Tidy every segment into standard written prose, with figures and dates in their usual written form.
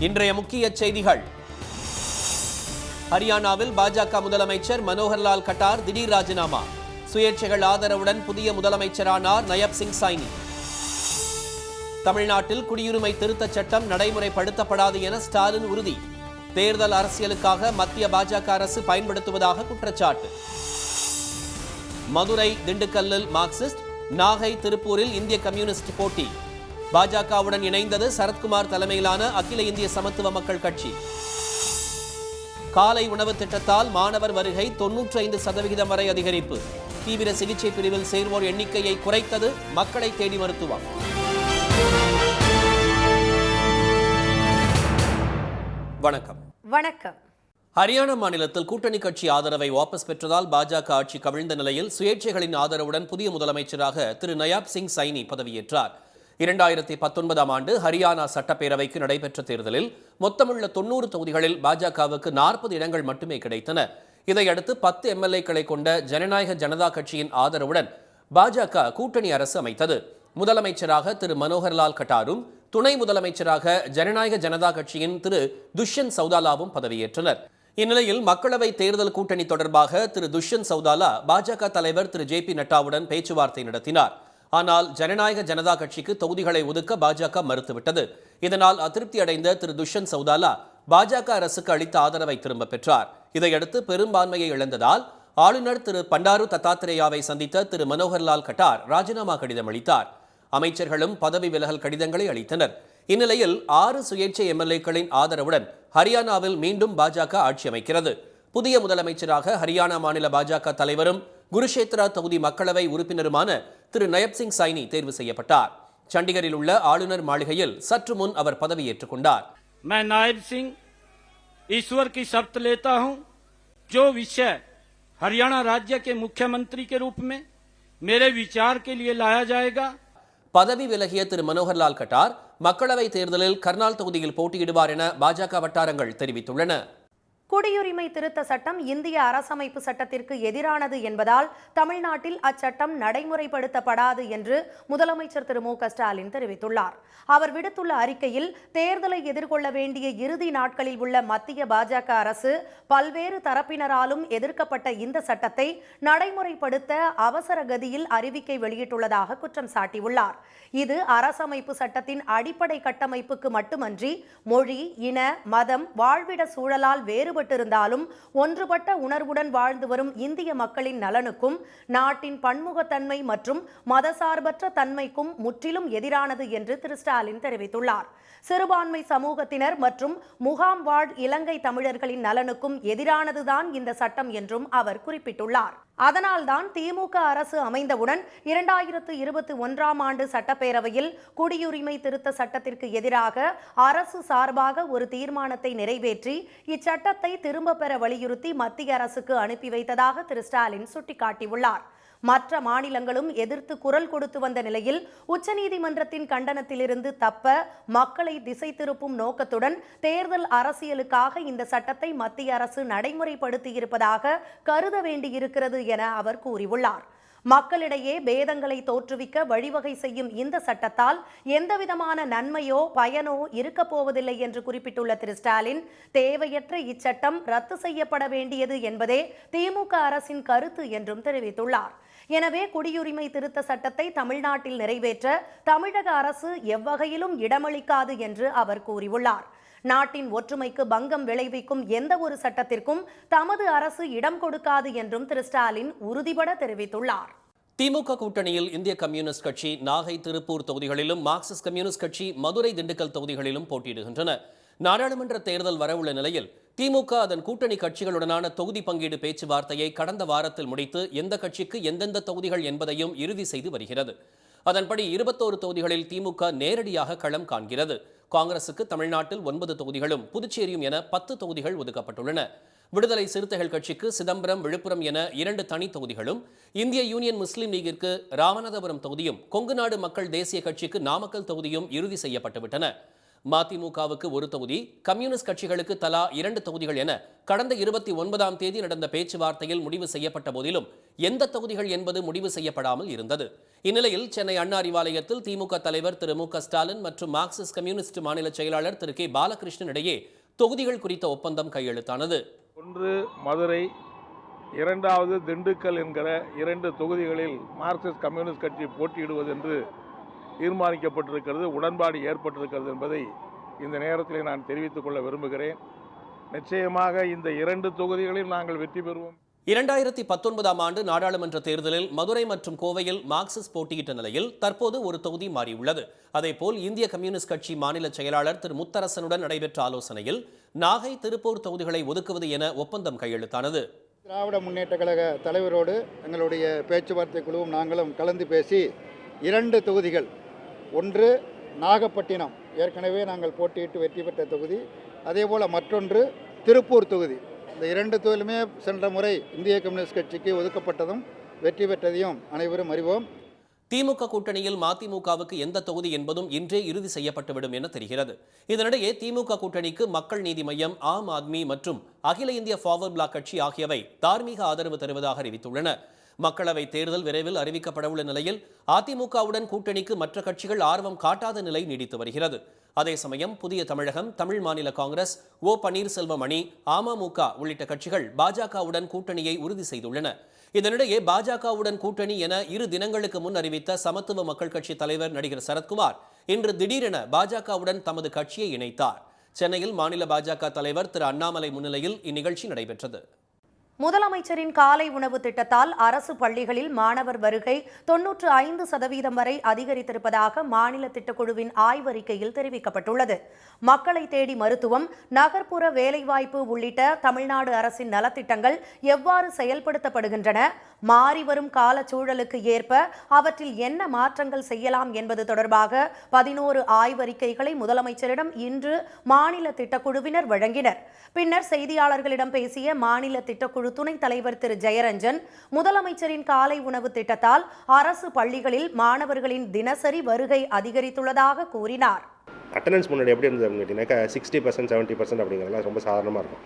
இன்றைய முக்கிய செய்திகள். ஹரியானாவில் பாஜக முதலமைச்சர் மனோகர்லால் கட்டார் திடீர் ராஜினாமா. சுயேட்சைகள் ஆதரவுடன் புதிய முதலமைச்சரானார் நயப் சிங் சைனி. தமிழ்நாட்டில் குடியுரிமை திருத்தச் சட்டம் நடைமுறைப்படுத்தப்படாது என ஸ்டாலின் உறுதி. தேர்தல் அரசியலுக்காக மத்திய பாஜக அரசு பயன்படுத்துவதாக குற்றச்சாட்டு. மதுரை திண்டுக்கல்லில் மார்க்சிஸ்ட், நாகை திருப்பூரில் இந்திய கம்யூனிஸ்ட் போட்டி. பாஜகவுடன் இணைந்தது சரத்குமார் தலைமையிலான அகில இந்திய சமத்துவ மக்கள் கட்சி. காலை உணவு திட்டத்தால் மாணவர் வருகை 95% வரை அதிகரிப்பு. தீவிர சிகிச்சை பிரிவில் சேர்வோர் எண்ணிக்கையை குறைத்தது மக்களை தேடி மருத்துவம். வணக்கம். வணக்கம். ஹரியானா மாநிலத்தில் கூட்டணி கட்சி ஆதரவை வாபஸ் பெற்றதால் பாஜக ஆட்சி கவிழ்ந்த நிலையில் சுயேட்சைகளின் ஆதரவுடன் புதிய முதலமைச்சராக திரு நயாப் சிங் சைனி பதவியேற்றார். 2019ஆம் ஆண்டு ஹரியானா சட்டப்பேரவைக்கு நடைபெற்ற தேர்தலில் மொத்தமுள்ள 90 தொகுதிகளில் பாஜகவுக்கு 40 இடங்கள் மட்டுமே கிடைத்தன. இதையடுத்து 10 எம்எல்ஏக்களை கொண்ட ஜனநாயக ஜனதா கட்சியின் ஆதரவுடன் பாஜக கூட்டணி அரசு அமைத்தது. முதலமைச்சராக திரு மனோகர்லால் கட்டாரும் துணை முதலமைச்சராக ஜனநாயக ஜனதா கட்சியின் திரு துஷ்யந்த் சௌதாலாவும் பதவியேற்றனர். இந்நிலையில் மக்களவை தேர்தல் கூட்டணி தொடர்பாக திரு துஷ்யந்த் சௌதாலா பாஜக தலைவர் திரு ஜே.பி. நட்டாவுடன் பேச்சுவார்த்தை நடத்தினார். ஆனால் ஜனநாயக ஜனதா கட்சிக்கு தொகுதிகளை ஒதுக்க பாஜக மறுத்துவிட்டது. இதனால் அதிருப்தி அடைந்த திரு துஷ்யந்த் சௌதாலா பாஜக அரசுக்கு அளித்த ஆதரவை திரும்பப் பெற்றார். இதையடுத்து பெரும்பான்மையை இழந்ததால் ஆளுநர் திரு பண்டாரு தத்தாத்திரேயாவை சந்தித்த திரு மனோகர்லால் கட்டார் ராஜினாமா கடிதம் அளித்தார். அமைச்சர்களும் பதவி விலகல் கடிதங்களை அளித்தனர். இந்நிலையில் 6 சுயேட்சை எம்எல்ஏக்களின் ஆதரவுடன் ஹரியானாவில் மீண்டும் பாஜக ஆட்சி அமைக்கிறது. புதிய முதலமைச்சராக ஹரியானா மாநில பாஜக தலைவரும் குருஷேத்ரா தொகுதி மக்களவை உறுப்பினருமான திரு நயப் சிங் சைனி தேர்வு செய்யப்பட்டார். சண்டிகரில் உள்ள ஆளுநர் மாளிகையில் சற்று முன் அவர் பதவியேற்றுக் கொண்டார். मैं नायब सिंह ईश्वर की शपथ लेता हूं जो विषय हरियाणा राज्य के मुख्यमंत्री के रूप में मेरे विचार के लिए लाया जाएगा. பதவி விலகிய திரு மனோகர்லால் கட்டார் மக்களவை தேர்தலில் கர்னால் தொகுதியில் போட்டியிடுவார் என பாஜக வட்டாரங்கள் தெரிவித்துள்ளன. குடியுரிமை திருத்த சட்டம் இந்திய அரசமைப்பு சட்டத்திற்கு எதிரானது என்பதால் தமிழ்நாட்டில் அச்சட்டம் நடைமுறைப்படுத்தப்படாது என்று முதலமைச்சர் திரு மு க ஸ்டாலின் தெரிவித்துள்ளார். அவர் விடுத்துள்ள அறிக்கையில் தேர்தலை எதிர்கொள்ள வேண்டிய இறுதி நாட்களில் உள்ள மத்திய பாஜக அரசு பல்வேறு தரப்பினராலும் எதிர்க்கப்பட்ட இந்த சட்டத்தை நடைமுறைப்படுத்த அவசர கதியில் அறிவிக்கை வெளியிட்டுள்ளதாக குற்றம் சாட்டியுள்ளார். இது அரசமைப்பு சட்டத்தின் அடிப்படை கட்டமைப்புக்கு மட்டுமன்றி மொழி, இன, மதம், வாழ்விட சூழலால் வேறுபட்டிருந்தாலும் ஒன்றுபட்ட உணர்வுடன் வாழ்ந்து வரும் இந்திய மக்களின் நலனுக்கும் நாட்டின் பன்முகத்தன்மை மற்றும் மதசார்பற்ற தன்மைக்கும் முற்றிலும் எதிரானது என்று திரு ஸ்டாலின் தெரிவித்துள்ளார். சிறுபான்மை சமூகத்தினர் மற்றும் முகாம் வாழ் இலங்கை தமிழர்களின் நலனுக்கும் எதிரானதுதான் இந்த சட்டம் என்றும் அவர் குறிப்பிட்டுள்ளார். அதனால்தான் திமுக அரசு அமைந்தவுடன் 2021ஆம் ஆண்டு சட்டப்பேரவையில் குடியுரிமை திருத்த சட்டத்திற்கு எதிராக அரசு சார்பாக ஒரு தீர்மானத்தை நிறைவேற்றி இச்சட்டத்தை திரும்ப பெற வலியுறுத்தி மத்திய அரசுக்கு அனுப்பி வைத்ததாக திரு ஸ்டாலின் சுட்டிக்காட்டியுள்ளார். மற்ற மாநிலங்களும் எதிர்த்து குரல் கொடுத்து வந்த நிலையில் உச்சநீதிமன்றத்தின் கண்டனத்திலிருந்து தப்ப மக்களை திசை திருப்பும் நோக்கத்துடன் தேர்தல் அரசியலுக்காக இந்த சட்டத்தை மத்திய அரசு நடைமுறைப்படுத்தியிருப்பதாக கருத வேண்டியிருக்கிறது என அவர் கூறியுள்ளார். மக்களிடையே பேதங்களை தோற்றுவிக்க வழிவகை செய்யும் இந்த சட்டத்தால் எந்தவிதமான நன்மையோ பயனோ இருக்கப் போவதில்லை என்று குறிப்பிட்டுள்ள திரு ஸ்டாலின், தேவையற்ற இச்சட்டம் ரத்து செய்யப்பட வேண்டியது என்பதே திமுக அரசின் கருத்து என்றும் தெரிவித்துள்ளார். எனவே குடியுரிமை திருத்த சட்டத்தை தமிழ்நாட்டில் நிறைவேற்ற தமிழக அரசு எவ்வகையிலும் இடமளிக்காது என்று அவர் கூறியுள்ளார். நாட்டின் ஒற்றுமைக்கு பங்கம் விளைவிக்கும் எந்த ஒரு சட்டத்திற்கும் தமது அரசு இடம் கொடுக்காது என்றும் திரு ஸ்டாலின் உறுதிபட தெரிவித்துள்ளார். திமுக கூட்டணியில் இந்திய கம்யூனிஸ்ட் கட்சி நாகை திருப்பூர் தொகுதிகளிலும் மார்க்சிஸ்ட் கம்யூனிஸ்ட் கட்சி மதுரை திண்டுக்கல் தொகுதிகளிலும் போட்டியிடுகின்றன. நாடாளுமன்ற தேர்தல் வரவுள்ள நிலையில் திமுக அதன் கூட்டணி கட்சிகளுடனான தொகுதி பங்கீடு பேச்சுவார்த்தையை கடந்த வாரத்தில் முடித்து எந்த கட்சிக்கு எந்தெந்த தொகுதிகள் என்பதையும் இறுதி செய்து வருகிறது. அதன்படி 21 தொகுதிகளில் திமுக நேரடியாக களம் காண்கிறது. காங்கிரசுக்கு தமிழ்நாட்டில் 9 தொகுதிகளும் புதுச்சேரியும் என 10 தொகுதிகள் ஒதுக்கப்பட்டுள்ளன. விடுதலை சிறுத்தைகள் கட்சிக்கு சிதம்பரம், விழுப்புரம் என 2 தனி தொகுதிகளும், இந்திய யூனியன் முஸ்லீம் லீகிற்கு ராமநாதபுரம் தொகுதியும், கொங்குநாடு மக்கள் தேசிய கட்சிக்கு நாமக்கல் தொகுதியும் இறுதி செய்யப்பட்டுவிட்டன. மதிமுகவுக்கு ஒரு தொகுதி, கம்யூனிஸ்ட் கட்சிகளுக்கு தலா 2 தொகுதிகள் என கடந்த 29ஆம் தேதி நடந்த பேச்சுவார்த்தையில் முடிவு செய்யப்பட்ட போதிலும் எந்த தொகுதிகள் என்பது முடிவு செய்யப்படாமல் இருந்தது. இந்நிலையில் சென்னை அண்ணா அறிவாலயத்தில் திமுக தலைவர் திரு மு.க.ஸ்டாலின் மற்றும் மார்க்சிஸ்ட் கம்யூனிஸ்ட் மாநில செயலாளர் திரு கே. பாலகிருஷ்ணன் இடையே தொகுதிகள் குறித்த ஒப்பந்தம் கையெழுத்தானது. ஒன்று மதுரை, இரண்டாவது திண்டுக்கல் என்கிற 2 தொகுதிகளில் மார்க்சிஸ்ட் கம்யூனிஸ்ட் கட்சி போட்டியிடுவது என்று தீர்மானிக்கப்பட்டிருக்கிறது, உடன்பாடு ஏற்பட்டிருக்கிறது என்பதை இந்த நேரத்தில் நான் தெரிவித்துக் கொள்ள விரும்புகிறேன். நிச்சயமாக இந்த 2 தொகுதிகளில் நாங்கள் வெற்றி பெறுவோம். 2019ஆம் ஆண்டு நாடாளுமன்ற தேர்தலில் மதுரை மற்றும் கோவையில் மார்க்சிஸ்ட் போட்டியிட்ட நிலையில் தற்போது ஒரு தொகுதி மாறியுள்ளது. அதேபோல் இந்திய கம்யூனிஸ்ட் கட்சி மாநில செயலாளர் திரு முத்தரசனுடன் நடைபெற்ற ஆலோசனையில் நாகை, திருப்பூர் தொகுதிகளை ஒதுக்குவது என ஒப்பந்தம் கையெழுத்தானது. திராவிட முன்னேற்ற கழக தலைவரோடு எங்களுடைய பேச்சுவார்த்தை குழுவும் நாங்களும் கலந்து பேசி 2 தொகுதிகள், ஒன்று நாகப்பட்டினம், ஏற்கனவே நாங்கள் போட்டியிட்டு வெற்றி பெற்ற தொகுதி, அதேபோல் மற்றொன்று திருப்பூர் தொகுதி. இந்த 2 தொகுதியிலுமே சென்ற முறை இந்திய கம்யூனிஸ்ட் கட்சிக்கு ஒதுக்கப்பட்டதும் வெற்றி பெற்றதையும் அனைவரும் அறிவோம். திமுக கூட்டணியில் மதிமுகவுக்கு எந்த தொகுதி என்பதும் இன்றே இறுதி செய்யப்பட்டுவிடும் என தெரிகிறது. இதனிடையே திமுக கூட்டணிக்கு மக்கள் நீதி மய்யம், ஆம் ஆத்மி மற்றும் அகில இந்திய ஃபார்வர்ட் பிளாக் கட்சி ஆகியவை தார்மீக ஆதரவு தருவதாக அறிவித்துள்ளன. மக்களவை தேர்தல் விரைவில் அறிவிக்கப்படவுள்ள நிலையில் அதிமுகவுடன் கூட்டணிக்கு மற்ற கட்சிகள் ஆர்வம் காட்டாத நிலை நீடித்து வருகிறது. அதே சமயம் புதிய தமிழகம், தமிழ் மாநில காங்கிரஸ், ஓ பன்னீர்செல்வம் அணி, அமமுக உள்ளிட்ட கட்சிகள் பாஜகவுடன் கூட்டணியை உறுதி செய்துள்ளன. இதனிடையே பாஜகவுடன் கூட்டணி என 2 தினங்களுக்கு முன் அறிவித்த சமத்துவ மக்கள் கட்சி தலைவர் நடிகர் சரத்குமார் இன்று திடீரென பாஜகவுடன் தமது கட்சியை இணைத்தார். சென்னையில் மாநில பாஜக தலைவர் திரு அண்ணாமலை முன்னிலையில் இந்நிகழ்ச்சி நடைபெற்றது. முதலமைச்சரின் காலை உணவு திட்டத்தால் அரசு பள்ளிகளில் மாணவர் வருகை 95% வரை அதிகரித்திருப்பதாக மாநில திட்டக்குழுவின் ஆய்வறிக்கையில் தெரிவிக்கப்பட்டுள்ளது. மக்களை தேடி மருத்துவம், நகர்ப்புற வேலைவாய்ப்பு உள்ளிட்ட தமிழ்நாடு அரசின் நலத்திட்டங்கள் எவ்வாறு செயல்படுத்தப்படுகின்றன, மாறிவரும் காலச்சூழலுக்கு ஏற்ப அவற்றில் என்ன மாற்றங்கள் செய்யலாம் என்பது தொடர்பாக 11 ஆய்வறிக்கைகளை முதலமைச்சரிடம் இன்று மாநில திட்டக்குழுவினர் வழங்கினர். பின்னர் செய்தியாளர்களிடம் பேசிய மாநில திட்டக்குழு துணைத் தலைவர் திரு ஜெயரஞ்சன், முதலமைச்சரின் காலை உணவு திட்டத்தால் அரசு பள்ளிகளில் மாணவர்களின் தினசரி வருகை அதிகரித்துள்ளதாக கூறினார். அட்டண்டன்ஸ் முன்னாடி எப்படி இருந்தது அப்படின்னு கேட்டிங்கனாக்கா 60%, 70% அப்படிங்கிறதுலாம் ரொம்ப சாதாரணமாக இருக்கும்.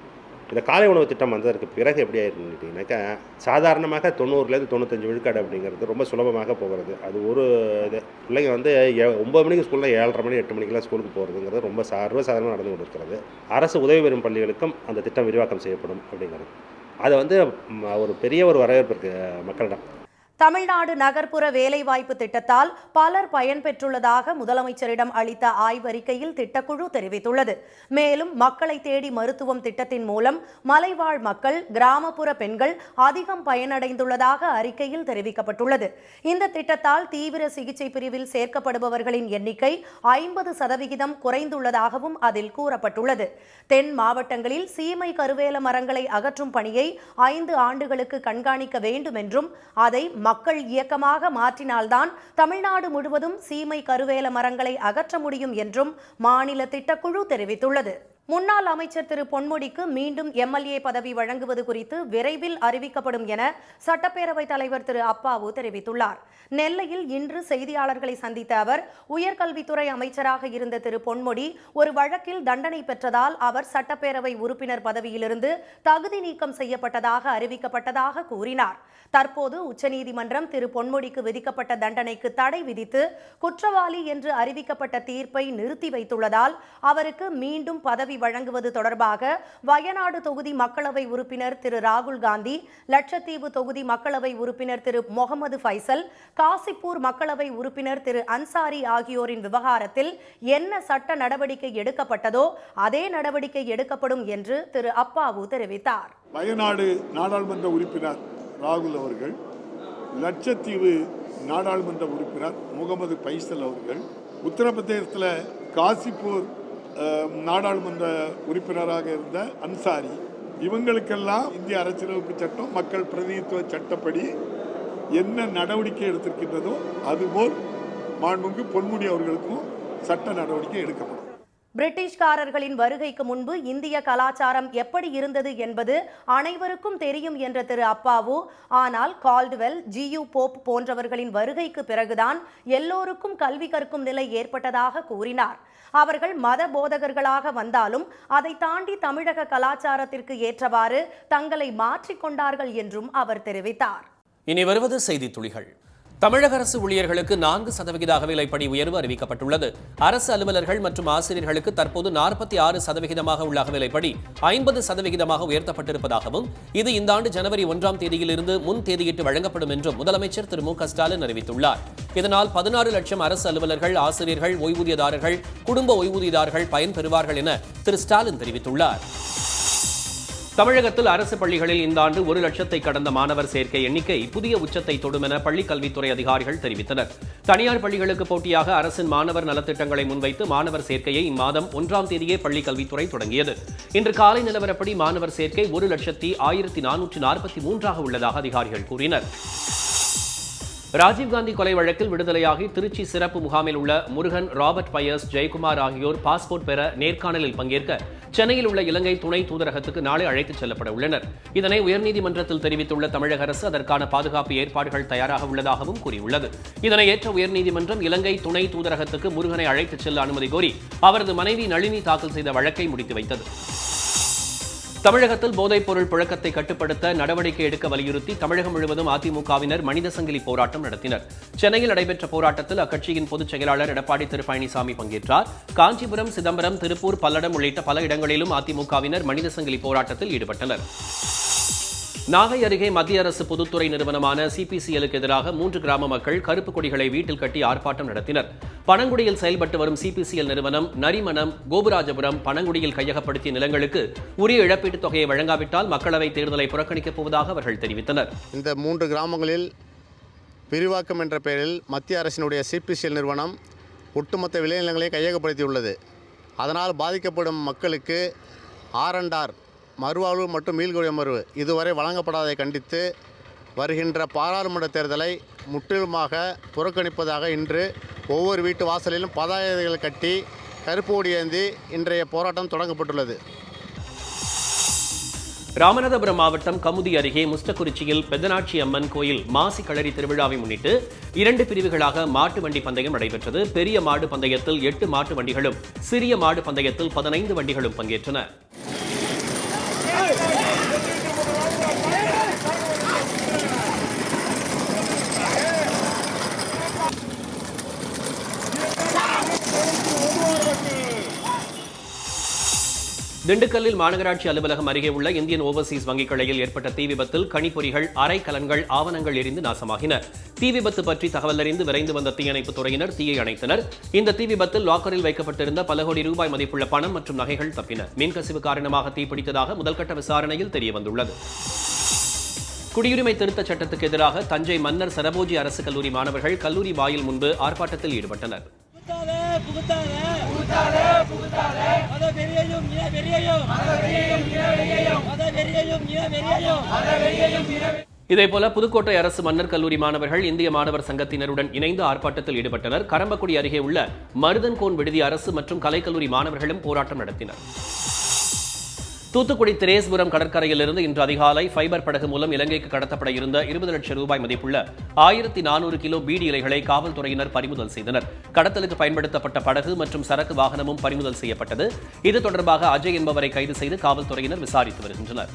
இந்த காலை உணவு திட்டம் வந்ததற்கு பிறகு எப்படி ஆயிருக்குன்னு கேட்டிங்கனாக்கா சாதாரணமாக 90% 95% விழுக்காடு அப்படிங்கிறது ரொம்ப சுலபமாக போகிறது. அது ஒரு இது பிள்ளைங்க 9 மணிக்கு ஸ்கூலில் 7:30 மணி 8 மணிக்கெலாம் ஸ்கூலுக்கு போகிறதுங்கிறது ரொம்ப சர்வசாதாரணமாக நடந்து கொண்டு இருக்கிறது. அரசு உதவி பெறும் பள்ளிகளுக்கும் அந்த திட்டம் விரிவாக்கம் செய்யப்படும் அப்படிங்கிறது அது ஒரு பெரிய ஒரு வரவேற்பு இருக்குது மக்களிடம். தமிழ்நாடு நகர்ப்புற வேலைவாய்ப்பு திட்டத்தால் பலர் பயன்பெற்றுள்ளதாக முதலமைச்சரிடம் அளித்த ஆய்வறிக்கையில் திட்டக்குழு தெரிவித்துள்ளது. மேலும் மக்களை தேடி மருத்துவம் திட்டத்தின் மூலம் மலைவாழ் மக்கள், கிராமப்புற பெண்கள் அதிகம் பயனடைந்துள்ளதாக அறிக்கையில் தெரிவிக்கப்பட்டுள்ளது. இந்த திட்டத்தால் தீவிர சிகிச்சை பிரிவில் சேர்க்கப்படுபவர்களின் எண்ணிக்கை 50% குறைந்துள்ளதாகவும் அதில் கூறப்பட்டுள்ளது. தென் மாவட்டங்களில் சீமை கருவேல மரங்களை அகற்றும் பணியை 5 ஆண்டுகளுக்கு கண்காணிக்க வேண்டும் என்றும் அதை மக்கள் இயக்கமாக மாற்றினால்தான் தமிழ்நாடு முழுவதும் சீமை கருவேல மரங்களை அகற்ற முடியும் என்றும் மாநில திட்டக்குழு தெரிவித்துள்ளது. முன்னாள் அமைச்சர் திரு பொன்முடிக்கு மீண்டும் எம்எல்ஏ பதவி வழங்குவது குறித்து விரைவில் அறிவிக்கப்படும் என சட்டப்பேரவைத் தலைவர் திரு அப்பாவு தெரிவித்துள்ளார். நெல்லையில் இன்று செய்தியாளர்களை சந்தித்த அவர், உயர்கல்வித்துறை அமைச்சராக இருந்த திரு பொன்முடி ஒரு வழக்கில் தண்டனை பெற்றதால் அவர் சட்டப்பேரவை உறுப்பினர் பதவியிலிருந்து தகுதி நீக்கம் செய்யப்பட்டதாக அறிவிக்கப்பட்டதாக கூறினார். தற்போது உச்சநீதிமன்றம் திரு பொன்முடிக்கு விதிக்கப்பட்ட தண்டனைக்கு தடை விதித்து குற்றவாளி என்று அறிவிக்கப்பட்ட தீர்ப்பை நிறுத்தி வைத்துள்ளதால் அவருக்கு மீண்டும் பதவி வழங்குவது தொடர்பாக வயநாடு தொகுதி மக்களவை உறுப்பினர் திரு ராகுல் காந்தி, லட்சத்தீவு தொகுதி மக்களவை உறுப்பினர் திரு முகமது ஃபைசல், காசிப்பூர் மக்களவை உறுப்பினர் திரு அன்சாரி ஆகியோரின் விவகாரத்தில் என்ன சட்ட நடவடிக்கை எடுக்கப்பட்டதோ அதே நடவடிக்கை எடுக்கப்படும் என்று திரு அப்பாவு தெரிவித்தார். வயநாடு நாடாளுமன்ற உறுப்பினர் ராகுல் அவர்கள், லட்சத்தீவு நாடாளுமன்ற உறுப்பினர் முகமது ஃபைசல் அவர்கள், உத்தரப்பிரதேசத்தில் காசிப்பூர் நாடாளுமன்ற உறுப்பினராக இருந்த அன்சாரி, இவங்களுக்கெல்லாம் இந்திய அரசியலமைப்பு சட்டம், மக்கள் பிரதிநிதித்துவ சட்டப்படி என்ன நடவடிக்கை எடுத்திருக்கின்றதோ அதுபோல் மாண்புமிகு பொன்முடி அவர்களுக்கும் சட்ட நடவடிக்கை எடுக்கப்படும். பிரிட்டிஷ்காரர்களின் வருகைக்கு முன்பு இந்திய கலாச்சாரம் எப்படி இருந்தது என்பது அனைவருக்கும் தெரியும் என்ற திரு அப்பாவு, ஆனால் கால்டுவெல், ஜியு போப் போன்றவர்களின் வருகைக்கு பிறகுதான் எல்லோருக்கும் கல்வி கற்கும் நிலை ஏற்பட்டதாக கூறினார். அவர்கள் மத போதகர்களாக வந்தாலும் அதை தாண்டி தமிழக கலாச்சாரத்திற்கு ஏற்றவாறு தங்களை மாற்றிக்கொண்டார்கள் என்றும் அவர் தெரிவித்தார். இனி வருவது செய்தி துளிகள். தமிழக அரசு ஊழியர்களுக்கு 4% அகவிலைப்படி உயர்வு அறிவிக்கப்பட்டுள்ளது. அரசு அலுவலர்கள் மற்றும் ஆசிரியர்களுக்கு தற்போது 46% உள்ள அகவிலைப்படி 50% உயர்த்தப்பட்டிருப்பதாகவும் இது இந்த ஆண்டு ஜனவரி 1ஆம் தேதியிலிருந்து முன் தேதியிட்டு வழங்கப்படும் என்றும் முதலமைச்சர் திரு மு க ஸ்டாலின் அறிவித்துள்ளார். இதனால் 16 லட்சம் அரசு அலுவலர்கள், ஆசிரியர்கள், ஓய்வூதியதாரர்கள், குடும்ப ஓய்வூதியதாரர்கள் பயன்பெறுவார்கள் என திரு ஸ்டாலின் தெரிவித்துள்ளார். தமிழகத்தில் அரசு பள்ளிகளில் இந்த ஆண்டு 1 லட்சத்தை கடந்த மாணவர் சேர்க்கை எண்ணிக்கை புதிய உச்சத்தை தொடும் என பள்ளிக் கல்வித்துறை அதிகாரிகள் தெரிவித்தனர். தனியார் பள்ளிகளுக்கு போட்டியாக அரசின் மாணவர் நலத்திட்டங்களை முன்வைத்து மாணவர் சேர்க்கையை இம்மாதம் 1ஆம் தேதியே பள்ளிக் கல்வித்துறை தொடங்கியது. இன்று காலை நிலவரப்படி மாணவர் சேர்க்கை 1,1443 உள்ளதாக அதிகாரிகள் கூறினர். ராஜீவ்காந்தி கொலை வழக்கில் விடுதலையாகி திருச்சி சிறப்பு முகாமில் உள்ள முருகன், ராபர்ட் பயஸ், ஜெயக்குமார் ஆகியோர் பாஸ்போர்ட் பெற நேர்காணலில் பங்கேற்க சென்னையில் உள்ள இலங்கை துணை தூதரகத்துக்கு நாளை அழைத்துச் செல்லப்பட உள்ளனர். இதனை உயர்நீதிமன்றத்தில் தெரிவித்துள்ள தமிழக அரசு அதற்கான பாதுகாப்பு ஏற்பாடுகள் தயாராக உள்ளதாகவும் கூறியுள்ளது. இதனை ஏற்ற உயர்நீதிமன்றம் இலங்கை துணை தூதரகத்துக்கு முருகனை அழைத்துச் செல்ல அனுமதி கோரி அவரது மனைவி நளினி தாக்கல் செய்த வழக்கை முடித்து வைத்தது. தமிழகத்தில் போதைப் பொருள் புழக்கத்தை கட்டுப்படுத்த நடவடிக்கை எடுக்க வலியுறுத்தி தமிழகம் முழுவதும் அதிமுகவினர் மனித சங்கிலி போராட்டம் நடத்தினர். சென்னையில் நடைபெற்ற போராட்டத்தில் அக்கட்சியின் பொதுச் செயலாளர் எடப்பாடி திரு பழனிசாமி பங்கேற்றார். காஞ்சிபுரம், சிதம்பரம், திருப்பூர், பல்லடம் உள்ளிட்ட பல இடங்களிலும் அதிமுகவினர் மனித சங்கிலி போராட்டத்தில் ஈடுபட்டனர். நாகை அருகே மத்திய அரசு பொதுத்துறை நிறுவனமான சிபிசிஎலுக்கு எதிராக 3 கிராம மக்கள் கருப்பு கொடிகளை வீட்டில் கட்டி ஆர்ப்பாட்டம் நடத்தினர். பனங்குடியில் செயல்பட்டு வரும் சிபிசிஎல் நிறுவனம் நரிமணம், கோபுராஜபுரம், பனங்குடியில் கையகப்படுத்திய நிலங்களுக்கு உரிய இழப்பீட்டுத் தொகையை வழங்காவிட்டால் மக்களவைத் தேர்தலை புறக்கணிக்கப் போவதாக அவர்கள் தெரிவித்தனர். இந்த 3 கிராமங்களில் விரிவாக்கம் என்ற பெயரில் மத்திய அரசினுடைய சிபிசிஎல் நிறுவனம் ஒட்டுமொத்த விளைநிலங்களை கையகப்படுத்தியுள்ளது. அதனால் பாதிக்கப்படும் மக்களுக்கு R&R மறுவாழ்வு மற்றும் மீள்குடியமர்வு இதுவரை வழங்கப்படாததை கண்டித்து வருகின்ற பாராளுமன்ற தேர்தலை முற்றிலுமாக புறக்கணிப்பதாக இன்று ஒவ்வொரு வீட்டு வாசலிலும் பதாகைகள் கட்டி கருப்பு கொடி ஏந்தி இன்றைய போராட்டம் தொடங்கப்பட்டுள்ளது. ராமநாதபுரம் மாவட்டம் கமுதி அருகே முஸ்டக்குறிச்சியில் பெதனாட்சி அம்மன் கோயில் மாசி களரி திருவிழாவை முன்னிட்டு 2 பிரிவுகளாக மாட்டு வண்டி பந்தயம் நடைபெற்றது. பெரிய மாடு பந்தயத்தில் 8 மாட்டு வண்டிகளும், சிறிய மாடு பந்தயத்தில் 15 வண்டிகளும் பங்கேற்றன. திண்டுக்கல்லில் மாநகராட்சி அலுவலகம் அருகே உள்ள இந்தியன் ஓவர்சீஸ் வங்கிக் கிளையில் ஏற்பட்ட தீ விபத்தில் கணிப்பொறிகள், அரை கலன்கள், ஆவணங்கள் எரிந்து நாசமாகின. தீ விபத்து பற்றி தகவல் அறிந்து விரைந்து வந்த தீயணைப்புத் துறையினர் தீயை அணைத்தனர். இந்த தீ விபத்தில் லாக்கரில் வைக்கப்பட்டிருந்த பல கோடி ரூபாய் மதிப்புள்ள பணம் மற்றும் நகைகள் தப்பின. மின்கசிவு காரணமாக தீப்பிடித்ததாக முதல்கட்ட விசாரணையில் தெரியவந்துள்ளது. குடியுரிமை திருத்தச் சட்டத்துக்கு எதிராக தஞ்சை மன்னர் சரபோஜி அரசு கல்லூரி மாணவர்கள் கல்லூரி வாயில் முன்பு ஆர்ப்பாட்டத்தில் ஈடுபட்டனர். இதேபோல புதுக்கோட்டை அரசு மன்னர் கல்லூரி மாணவர்கள் இந்திய மாணவர் சங்கத்தினருடன் இணைந்து ஆர்ப்பாட்டத்தில் ஈடுபட்டனர். கரம்பக்குடி அருகே உள்ள மருதன்கோன் விடுதி அரசு மற்றும் கலைக்கல்லூரி மாணவர்களும் போராட்டம் நடத்தினர். தூத்துக்குடி திரேஸ்புரம் கடற்கரையிலிருந்து இன்று அதிகாலை ஃபைபர் படகு மூலம் இலங்கைக்கு கடத்தப்பட இருந்த 20 லட்சம் ரூபாய் மதிப்புள்ள 1400 கிலோ பீடி இலைகளை காவல்துறையினர் பறிமுதல் செய்தனர். கடத்தலுக்கு பயன்படுத்தப்பட்ட படகு மற்றும் சரக்கு வாகனமும் பறிமுதல் செய்யப்பட்டது. இது தொடர்பாக அஜய் என்பவரை கைது செய்து காவல்துறையினர் விசாரித்து வருகின்றனர்.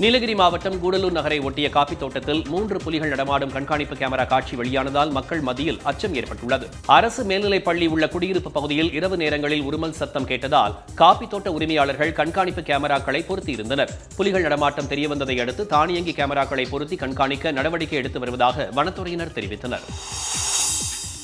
நீலகிரி மாவட்டம் கூடலூர் நகரை ஒட்டிய காப்பி தோட்டத்தில் 3 புலிகள் நடமாடும் கண்காணிப்பு கேமரா காட்சி வெளியானதால் மக்கள் மத்தியில் அச்சம் ஏற்பட்டுள்ளது. அரசு மேல்நிலைப் பள்ளி உள்ள குடியிருப்பு பகுதியில் இரவு நேரங்களில் உருமல் சத்தம் கேட்டதால் காப்பி தோட்ட உரிமையாளர்கள் கண்காணிப்பு கேமராக்களை பொருத்தியிருந்தனர். புலிகள் நடமாட்டம் தெரியவந்ததை அடுத்து தானியங்கி கேமராக்களை பொருத்தி கண்காணிக்க நடவடிக்கை எடுத்து வருவதாக வனத்துறையினர் தெரிவித்தனர்.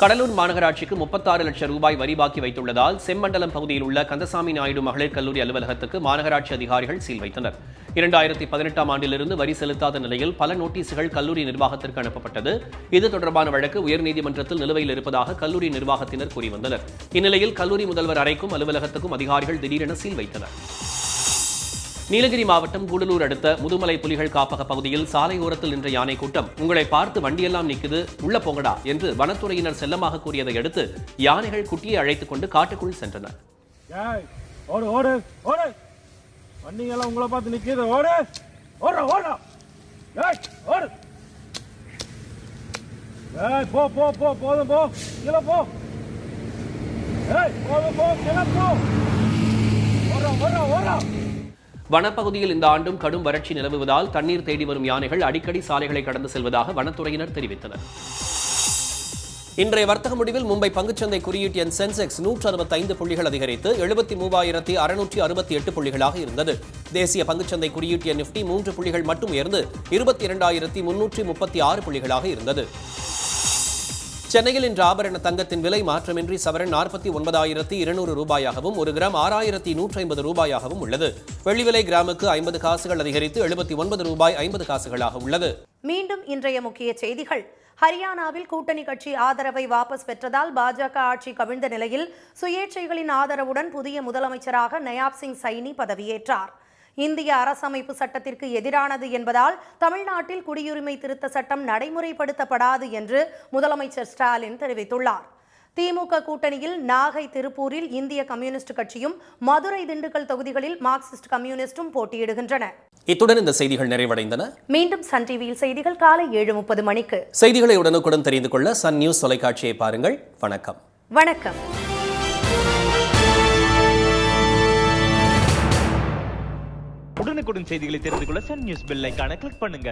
கடலூர் மாநகராட்சிக்கு 36 லட்சம் ரூபாய் வரி பாக்கி வைத்துள்ளதால் செம்மண்டலம் பகுதியில் உள்ள கந்தசாமி நாயுடு மகளிர் கல்லூரி அலுவலகத்துக்கு மாநகராட்சி அதிகாரிகள் சீல் வைத்தனர். 2018ஆம் ஆண்டிலிருந்து வரி செலுத்தாத நிலையில் பல நோட்டீசுகள் கல்லூரி நிர்வாகத்திற்கு அனுப்பப்பட்டது. இது தொடர்பான வழக்கு உயர்நீதிமன்றத்தில் நிலுவையில் இருப்பதாக கல்லூரி நிர்வாகத்தினர் கூறி வந்தனர். இந்நிலையில் கல்லூரி முதல்வர் அறைக்கும் அலுவலகத்துக்கும் அதிகாரிகள் திடீரென சீல் வைத்தனர். நீலகிரி மாவட்டம் கூடலூர் அடுத்த முதுமலை புலிகள் காப்பக பகுதியில் சாலையோரத்தில் நின்ற யானை கூட்டம் உங்களை பார்த்து வண்டியெல்லாம் நிக்குது உள்ள போங்கடா என்று வனத்துறையினர் செல்லமாக கூறியதை அடுத்து யானைகள் குட்டியை அழைத்துக் கொண்டு காட்டுக்குள் சென்றன. வண்டியெல்லாம் உங்களை பார்த்து நிக்குது ஓடு ஓடு ஓடு ஓடு போ போ போ போதும் போ கீழே போ போதும் போ கீழே போ ஓட ஓட ஓட. வனப்பகுதியில் இந்த ஆண்டும் கடும் வறட்சி நிலவுவதால் தண்ணீர் தேடி வரும் யானைகள் அடிக்கடி சாலைகளை கடந்து செல்வதாக வனத்துறையினர் தெரிவித்தனர். இன்றைய வர்த்தக முடிவில் மும்பை பங்குச்சந்தை குறியீட்டு எண் சென்செக்ஸ் 165 புள்ளிகள் அதிகரித்து 73,668 புள்ளிகளாக இருந்தது. தேசிய பங்குச்சந்தை குறியீட்டு எண் நிப்டி 3 புள்ளிகள் மட்டும் உயர்ந்து 22,336 புள்ளிகளாக இருந்தது. சென்னையில் இன்று ஆபரண தங்கத்தின் விலை மாற்றமின்றி சவரன் 49,200 ரூபாயாகவும் 1 கிராம் 6,150 ரூபாயாகவும் உள்ளது. வெள்ளி விலை கிராமுக்கு 50 காசுகள் அதிகரித்து 79 ரூபாய் 50 காசுகளாக உள்ளது. மீண்டும் இன்றைய முக்கிய செய்திகள். ஹரியானாவில் கூட்டணி கட்சி ஆதரவை வாபஸ் பெற்றதால் பாஜக ஆட்சி கவிழ்ந்த நிலையில் சுயேட்சைகளின் ஆதரவுடன் புதிய முதலமைச்சராக நயாப் சிங் சைனி பதவியேற்றார். இந்திய அரசமைப்பு சட்டத்திற்கு எதிரானது என்பதால் தமிழ்நாட்டில் குடியுரிமை திருத்த சட்டம் நடைமுறைப்படுத்தப்படாது என்று முதலமைச்சர் ஸ்டாலின் தெரிவித்துள்ளார். திமுக கூட்டணியில் நாகை, திருப்பூரில் இந்திய கம்யூனிஸ்ட் கட்சியும், மதுரை, திண்டுக்கல் தொகுதிகளில் மார்க்சிஸ்ட் கம்யூனிஸ்டும் போட்டியிடுகின்றன. இத்துடன் இந்த செய்திகள் நிறைவடைந்தன. மீண்டும் சன் டிவியில் செய்திகள் காலை 7:30 மணிக்கு. செய்திகளை உடனுக்குடன் தெரிந்து கொள்ள சன் நியூஸ் தொலைக்காட்சியை பாருங்கள். வணக்கம். வணக்கம். உடனுக்குடன் செய்திகளை தெரிந்து கொள்ள சன் நியூஸ் பெல் ஐகானை கிளிக் பண்ணுங்க.